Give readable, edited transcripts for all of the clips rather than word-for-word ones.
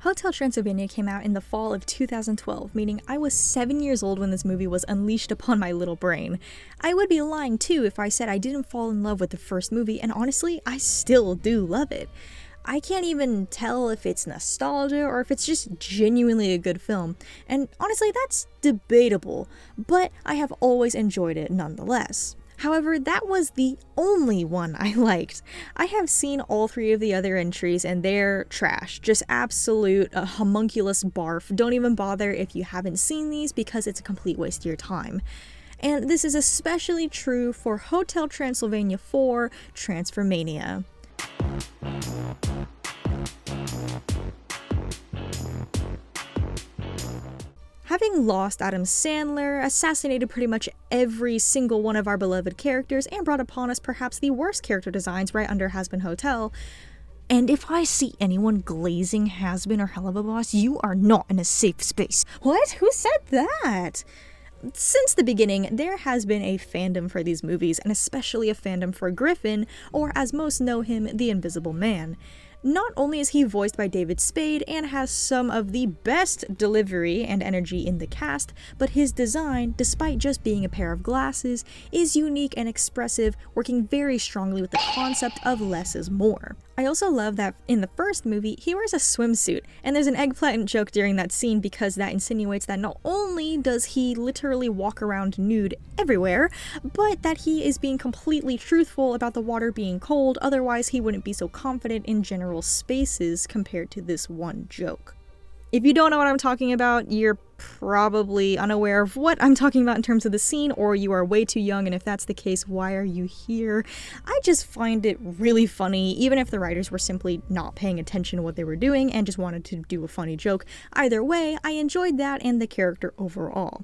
Hotel Transylvania came out in the fall of 2012, meaning I was 7 years old when this movie was unleashed upon my little brain. I would be lying too if I said I didn't fall in love with the first movie, and honestly, I still do love it. I can't even tell if it's nostalgia or if it's just genuinely a good film, and honestly, that's debatable, but I have always enjoyed it nonetheless. However, that was the only one I liked. I have seen all three of the other entries and they're trash. Just absolute homunculus barf. Don't even bother if you haven't seen these because it's a complete waste of your time. And this is especially true for Hotel Transylvania 4 Transformania. Having lost Adam Sandler, assassinated pretty much every single one of our beloved characters, and brought upon us perhaps the worst character designs right under Has Been Hotel, and if I see anyone glazing Has Been or Helluva Boss, you are not in a safe space. What? Who said that? Since the beginning, there has been a fandom for these movies, and especially a fandom for Griffin, or as most know him, the Invisible Man. Not only is he voiced by David Spade and has some of the best delivery and energy in the cast, but his design, despite just being a pair of glasses, is unique and expressive, working very strongly with the concept of less is more. I also love that in the first movie, he wears a swimsuit, and there's an eggplant joke during that scene because that insinuates that not only does he literally walk around nude everywhere, but that he is being completely truthful about the water being cold, otherwise he wouldn't be so confident in general spaces compared to this one joke. If you don't know what I'm talking about, you're probably unaware of what I'm talking about in terms of the scene, or you are way too young, and if that's the case, why are you here? I just find it really funny, even if the writers were simply not paying attention to what they were doing and just wanted to do a funny joke. Either way, I enjoyed that and the character overall.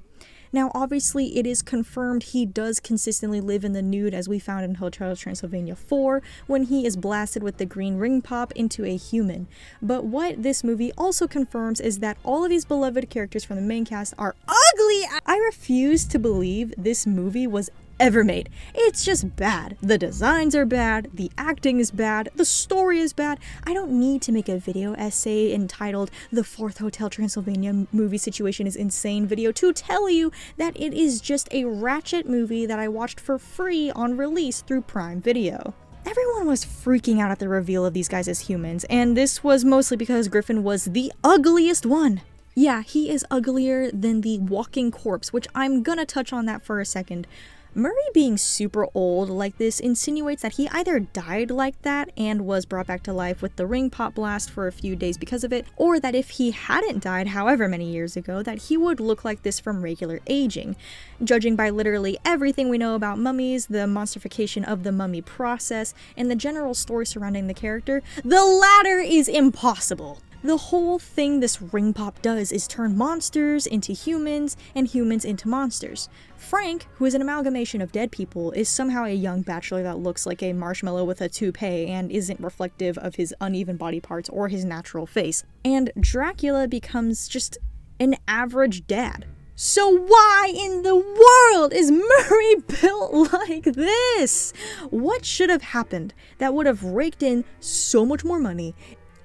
Now, obviously, it is confirmed he does consistently live in the nude, as we found in Hotel Transylvania 4, when he is blasted with the green ring pop into a human. But what this movie also confirms is that all of these beloved characters from the main cast are ugly! I refuse to believe this movie was ever made. It's just bad. The designs are bad, the acting is bad, the story is bad. I don't need to make a video essay entitled "The Fourth Hotel Transylvania Movie Situation is Insane" video to tell you that it is just a ratchet movie that I watched for free on release through Prime Video. Everyone was freaking out at the reveal of these guys as humans, and this was mostly because Griffin was the ugliest one. Yeah, he is uglier than the walking corpse, which I'm gonna touch on that for a second. Murray being super old like this insinuates that he either died like that and was brought back to life with the ring pop blast for a few days because of it, or that if he hadn't died however many years ago, that he would look like this from regular aging. Judging by literally everything we know about mummies, the monstrification of the mummy process, and the general story surrounding the character, the latter is impossible. The whole thing this ring pop does is turn monsters into humans and humans into monsters. Frank, who is an amalgamation of dead people, is somehow a young bachelor that looks like a marshmallow with a toupee and isn't reflective of his uneven body parts or his natural face. And Dracula becomes just an average dad. So why in the world is Murray built like this? What should have happened that would have raked in so much more money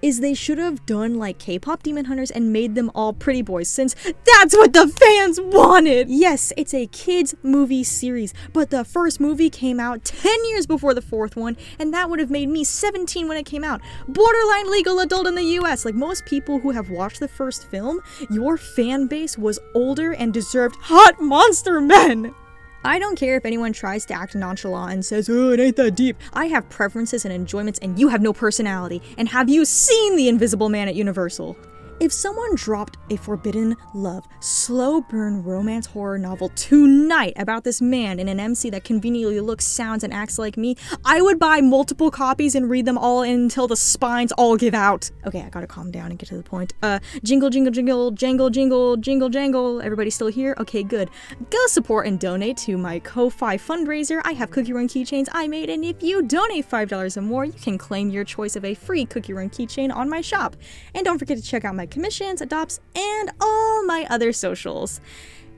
is they should have done like K-pop Demon Hunters and made them all pretty boys, since that's what the fans wanted! Yes, it's a kids movie series, but the first movie came out 10 years before the fourth one, and that would have made me 17 when it came out. Borderline legal adult in the US. Like most people who have watched the first film, your fan base was older and deserved hot monster men! I don't care if anyone tries to act nonchalant and says, "Oh, it ain't that deep." I have preferences and enjoyments, and you have no personality. And have you seen The Invisible Man at Universal? If someone dropped a Forbidden Love, slow burn romance horror novel tonight about this man in an MC that conveniently looks, sounds, and acts like me, I would buy multiple copies and read them all until the spines all give out. Okay, I gotta calm down and get to the point. Jingle, jingle, jingle, jangle, jingle, jingle, jangle. Everybody still here? Okay, good. Go support and donate to my Ko-Fi fundraiser. I have Cookie Run keychains I made, and if you donate $5 or more, you can claim your choice of a free Cookie Run keychain on my shop. And don't forget to check out my commissions, adopts, and all my other socials.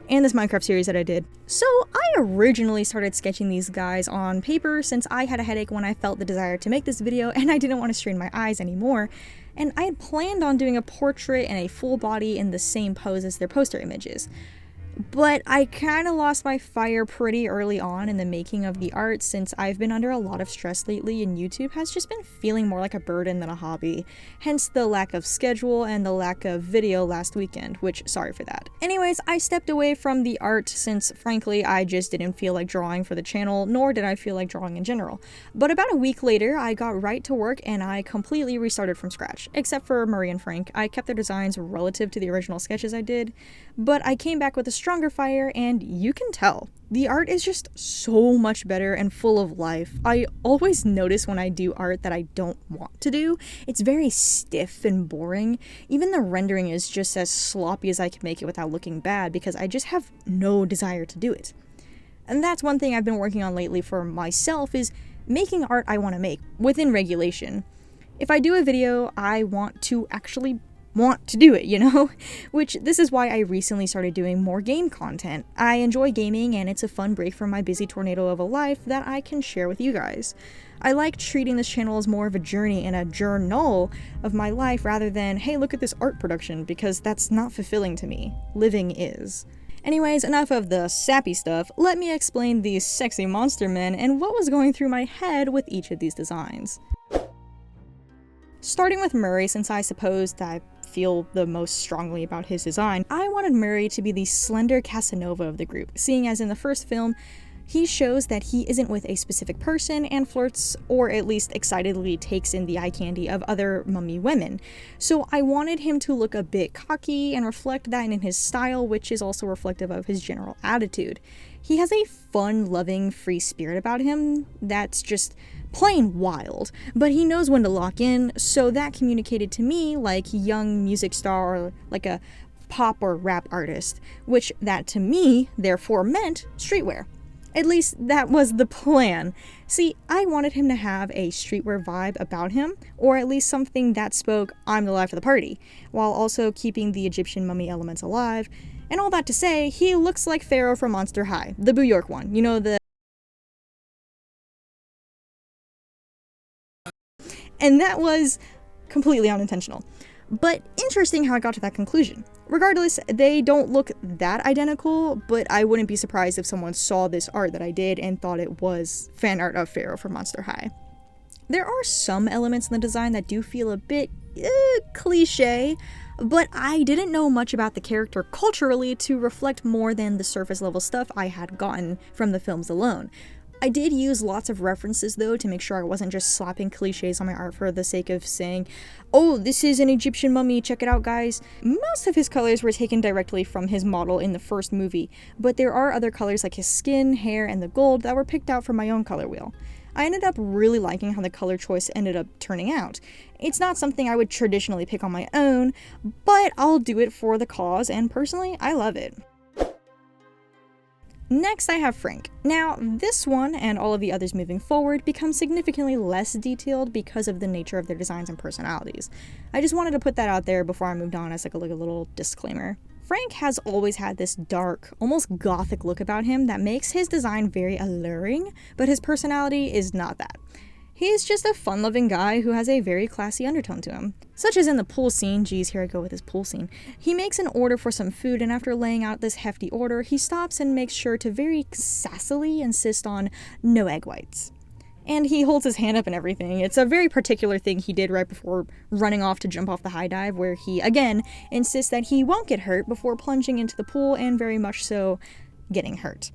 And this Minecraft series that I did. So I originally started sketching these guys on paper since I had a headache when I felt the desire to make this video and I didn't want to strain my eyes anymore. and I had planned on doing a portrait and a full body in the same pose as their poster images. But I kind of lost my fire pretty early on in the making of the art since I've been under a lot of stress lately and YouTube has just been feeling more like a burden than a hobby. Hence the lack of schedule and the lack of video last weekend, which sorry for that. Anyways, I stepped away from the art since frankly I just didn't feel like drawing for the channel, nor did I feel like drawing in general. But about a week later, I got right to work and I completely restarted from scratch. Except for Marie and Frank, I kept their designs relative to the original sketches I did, but I came back with a stronger fire, and you can tell. The art is just so much better and full of life. I always notice when I do art that I don't want to do. It's very stiff and boring. Even the rendering is just as sloppy as I can make it without looking bad because I just have no desire to do it. And that's one thing I've been working on lately for myself is making art I want to make within regulation. If I do a video, I want to actually want to do it, you know? Which this is why I recently started doing more game content. I enjoy gaming and it's a fun break from my busy tornado of a life that I can share with you guys. I like treating this channel as more of a journey and a journal of my life rather than, hey, look at this art production, because that's not fulfilling to me. Living is. Anyways, enough of the sappy stuff. Let me explain these sexy monster men and what was going through my head with each of these designs. Starting with Murray, since I supposed I feel the most strongly about his design, I wanted Murray to be the slender Casanova of the group, seeing as in the first film, he shows that he isn't with a specific person and flirts, or at least excitedly takes in the eye candy of other mummy women. So I wanted him to look a bit cocky and reflect that in his style, which is also reflective of his general attitude. He has a fun, loving, free spirit about him that's just plain wild, but he knows when to lock in, so that communicated to me like a young music star or like a pop or rap artist, which that to me therefore meant streetwear. At least that was the plan. See, I wanted him to have a streetwear vibe about him, or at least something that spoke I'm the life of the party, while also keeping the Egyptian mummy elements alive. And all that to say, he looks like Pharaoh from Monster High, the New York one, you know, and that was completely unintentional. But interesting how I got to that conclusion. Regardless, they don't look that identical, but I wouldn't be surprised if someone saw this art that I did and thought it was fan art of Pharaoh from Monster High. There are some elements in the design that do feel a bit cliche, but I didn't know much about the character culturally to reflect more than the surface level stuff I had gotten from the films alone. I did use lots of references though to make sure I wasn't just slapping cliches on my art for the sake of saying, oh, this is an Egyptian mummy, check it out guys. Most of his colors were taken directly from his model in the first movie, but there are other colors like his skin, hair, and the gold that were picked out from my own color wheel. I ended up really liking how the color choice ended up turning out. It's not something I would traditionally pick on my own, but I'll do it for the cause, and personally, I love it. Next, I have Frank. Now, this one, and all of the others moving forward, become significantly less detailed because of the nature of their designs and personalities. I just wanted to put that out there before I moved on as like a little disclaimer. Frank has always had this dark, almost gothic look about him that makes his design very alluring, but his personality is not that. He's just a fun-loving guy who has a very classy undertone to him. Such as in the pool scene, geez, here I go with his pool scene. He makes an order for some food, and after laying out this hefty order, he stops and makes sure to very sassily insist on no egg whites. And he holds his hand up and everything. It's a very particular thing he did right before running off to jump off the high dive, where he, again, insists that he won't get hurt before plunging into the pool and very much so getting hurt.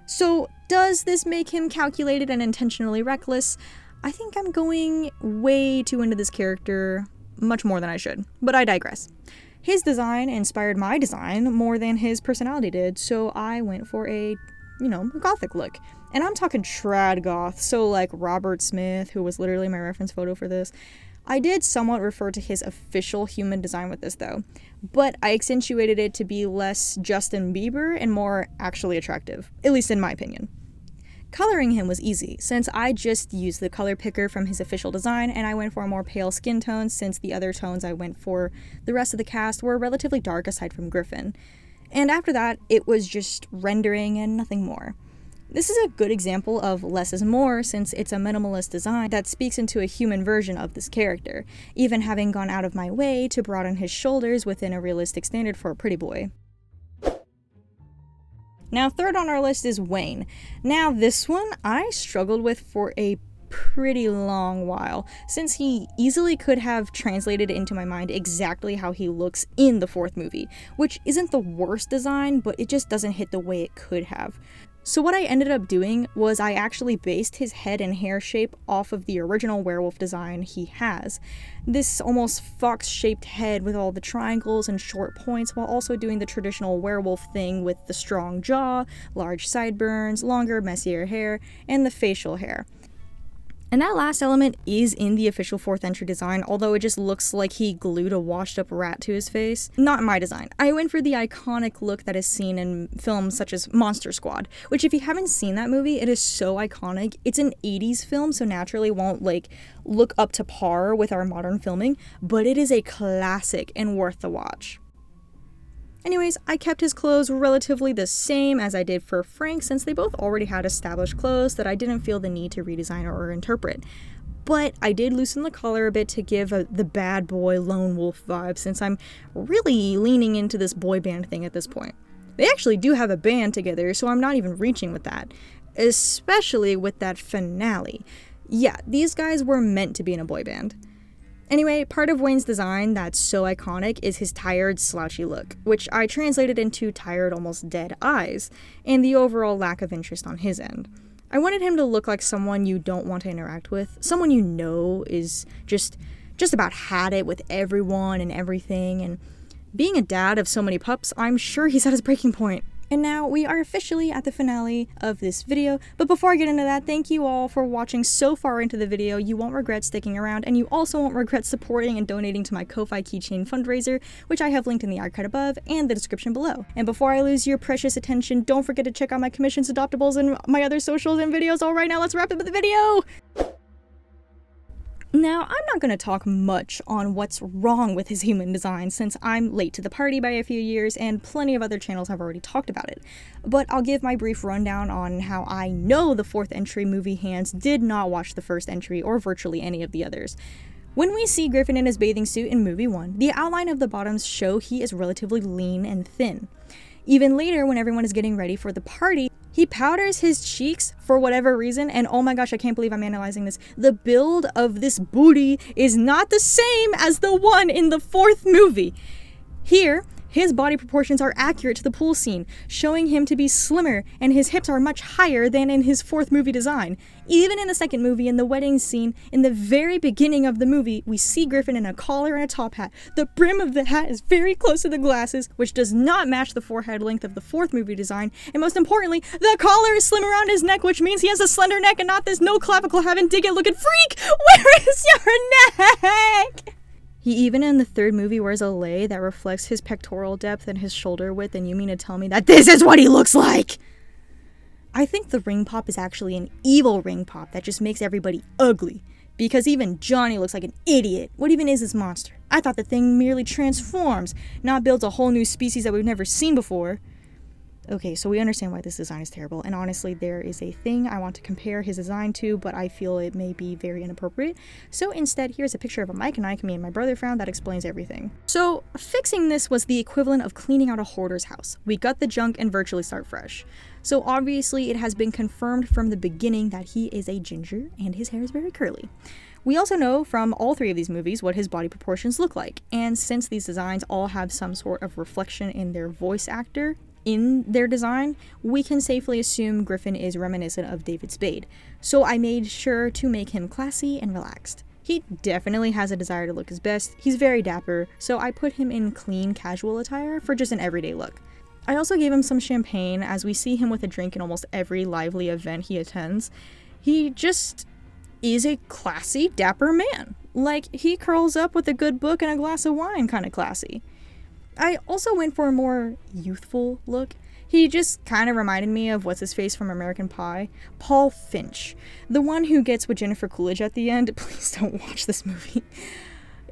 So, does this make him calculated and intentionally reckless? I think I'm going way too into this character, much more than I should, but I digress. His design inspired my design more than his personality did, so I went for a, gothic look. And I'm talking trad goth, so like Robert Smith, who was literally my reference photo for this. I did somewhat refer to his official human design with this though, but I accentuated it to be less Justin Bieber and more actually attractive, at least in my opinion. Coloring him was easy, since I just used the color picker from his official design, and I went for a more pale skin tone since the other tones I went for the rest of the cast were relatively dark aside from Griffin. And after that, it was just rendering and nothing more. This is a good example of less is more, since it's a minimalist design that speaks into a human version of this character, even having gone out of my way to broaden his shoulders within a realistic standard for a pretty boy. Now, third on our list is Wayne. Now, this one I struggled with for a pretty long while, since he easily could have translated into my mind exactly how he looks in the fourth movie, which isn't the worst design, but it just doesn't hit the way it could have. So what I ended up doing was I actually based his head and hair shape off of the original werewolf design he has. This almost fox-shaped head with all the triangles and short points, while also doing the traditional werewolf thing with the strong jaw, large sideburns, longer, messier hair, and the facial hair. And that last element is in the official 4th entry design, although it just looks like he glued a washed up rat to his face. Not my design. I went for the iconic look that is seen in films such as Monster Squad, which if you haven't seen that movie, it is so iconic. It's an 80s film, so naturally won't look up to par with our modern filming, but it is a classic and worth the watch. Anyways, I kept his clothes relatively the same as I did for Frank, since they both already had established clothes that I didn't feel the need to redesign or interpret. But I did loosen the collar a bit to give the bad boy lone wolf vibe, since I'm really leaning into this boy band thing at this point. They actually do have a band together, so I'm not even reaching with that. Especially with that finale. Yeah, these guys were meant to be in a boy band. Anyway, part of Wayne's design that's so iconic is his tired, slouchy look, which I translated into tired, almost dead eyes, and the overall lack of interest on his end. I wanted him to look like someone you don't want to interact with, someone you know is just about had it with everyone and everything, and being a dad of so many pups, I'm sure he's at his breaking point. And now we are officially at the finale of this video, but before I get into that, thank you all for watching so far into the video. You won't regret sticking around, and you also won't regret supporting and donating to my Ko-Fi keychain fundraiser, which I have linked in the art card above and the description below. And before I lose your precious attention, don't forget to check out my commissions, adoptables, and my other socials and videos. All right, now let's wrap up the video! Now, I'm not going to talk much on what's wrong with his human design, since I'm late to the party by a few years and plenty of other channels have already talked about it. But I'll give my brief rundown on how I know the 4th entry movie hands did not watch the 1st entry or virtually any of the others. When we see Griffin in his bathing suit in movie 1, the outline of the bottoms show he is relatively lean and thin. Even later, when everyone is getting ready for the party, he powders his cheeks for whatever reason, and oh my gosh, I can't believe I'm analyzing this. The build of this booty is not the same as the one in the 4th movie. Here, his body proportions are accurate to the pool scene, showing him to be slimmer, and his hips are much higher than in his 4th movie design. Even in the 2nd movie, in the wedding scene, in the very beginning of the movie, we see Griffin in a collar and a top hat. The brim of the hat is very close to the glasses, which does not match the forehead length of the 4th movie design, and most importantly, the collar is slim around his neck, which means he has a slender neck and not this no clavicle having dig-it looking freak! Where is your neck? He even in the 3rd movie wears a lei that reflects his pectoral depth and his shoulder width, and you mean to tell me that this is what he looks like? I think the ring pop is actually an evil ring pop that just makes everybody ugly, because even Johnny looks like an idiot. What even is this monster? I thought the thing merely transforms, not builds a whole new species that we've never seen before. Okay, so we understand why this design is terrible, and honestly, there is a thing I want to compare his design to, but I feel it may be very inappropriate. So instead, here's a picture of a Mike and Ike me and my brother found that explains everything. So, fixing this was the equivalent of cleaning out a hoarder's house. We gut the junk and virtually start fresh. So obviously, it has been confirmed from the beginning that he is a ginger, and his hair is very curly. We also know from all 3 of these movies what his body proportions look like, and since these designs all have some sort of reflection in their voice actor, in their design, we can safely assume Griffin is reminiscent of David Spade, so I made sure to make him classy and relaxed. He definitely has a desire to look his best, he's very dapper, so I put him in clean, casual attire for just an everyday look. I also gave him some champagne, as we see him with a drink in almost every lively event he attends. He just is a classy, dapper man. Like, he curls up with a good book and a glass of wine kind of classy. I also went for a more youthful look. He just kind of reminded me of what's-his-face from American Pie, Paul Finch, the one who gets with Jennifer Coolidge at the end. Please don't watch this movie.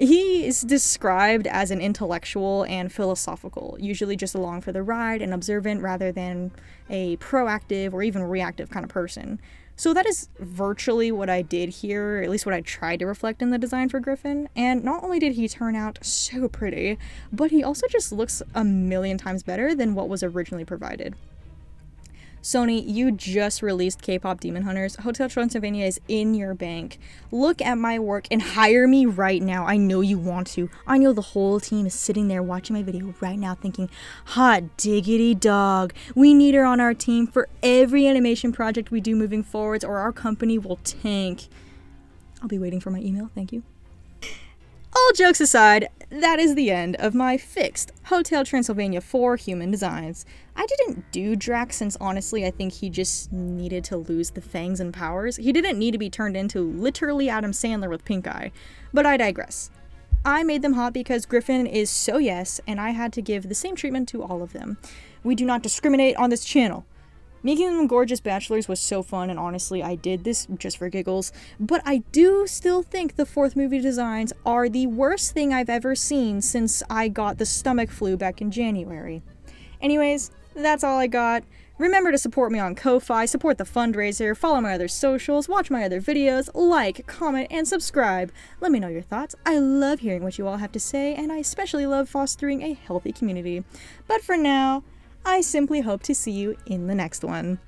He is described as an intellectual and philosophical, usually just along for the ride and observant rather than a proactive or even reactive kind of person. So that is virtually what I did here, or at least what I tried to reflect in the design for Griffin. And not only did he turn out so pretty, but he also just looks a million times better than what was originally provided. Sony, you just released K-pop Demon Hunters. Hotel Transylvania is in your bank. Look at my work and hire me right now. I know you want to. I know the whole team is sitting there watching my video right now thinking, hot diggity dog, we need her on our team for every animation project we do moving forwards or our company will tank. I'll be waiting for my email. Thank you. All jokes aside, that is the end of my fixed Hotel Transylvania 4 human designs. I didn't do Drax since honestly I think he just needed to lose the fangs and powers. He didn't need to be turned into literally Adam Sandler with pink eye. But I digress. I made them hot because Griffin is so yes, and I had to give the same treatment to all of them. We do not discriminate on this channel. Making them gorgeous bachelors was so fun, and honestly, I did this just for giggles. But I do still think the fourth movie designs are the worst thing I've ever seen since I got the stomach flu back in January. Anyways, that's all I got. Remember to support me on Ko-Fi, support the fundraiser, follow my other socials, watch my other videos, like, comment, and subscribe. Let me know your thoughts. I love hearing what you all have to say, and I especially love fostering a healthy community. But for now, I simply hope to see you in the next one.